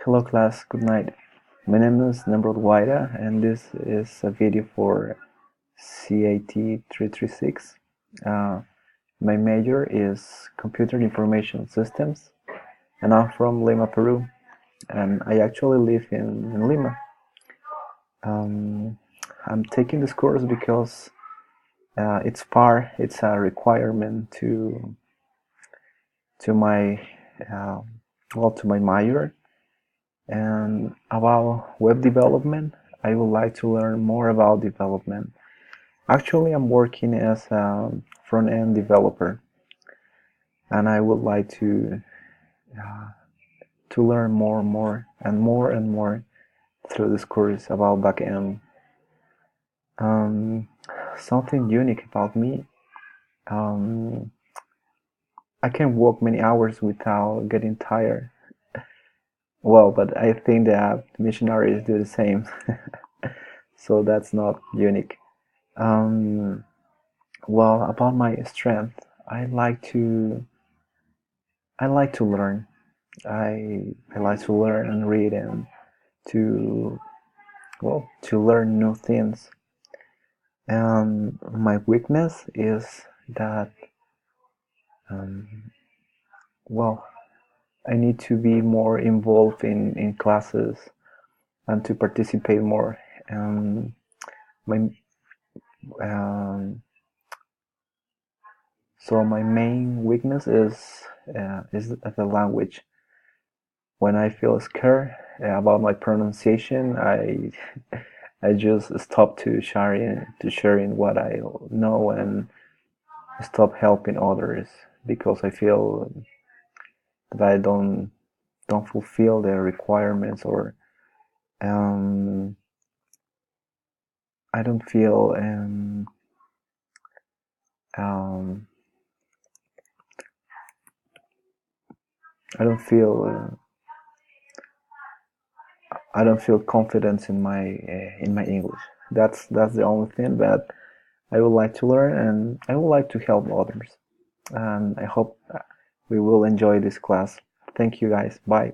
Hello class, good night. My name is Nemrod Waida and this is a video for CIT336. My major is Computer Information Systems and I'm from Lima, Peru, and I actually live in Lima. I'm taking this course because it's a requirement to my to my major. And about web development, I would like to learn more about development. Actually, I'm working as a front-end developer, and I would like to learn more through this course about backend. Something unique about me, um, I can work many hours without getting tired. Well, but I think that missionaries do the same, so that's not unique. Um, well, about my strength, I like to learn. I like to learn and read and to to learn new things. And my weakness is that um, well, I need to be more involved in classes and to participate more. Um, my So my main weakness is the language. When I feel scared about my pronunciation, I just stop to sharing what I know and stop helping others because I feel that I don't fulfill the requirements, or um, I don't feel um, I don't feel I don't feel confidence in my English. That's the only thing that I would like to learn, and I would like to help others. And I hope we will enjoy this class. Thank you guys. Bye.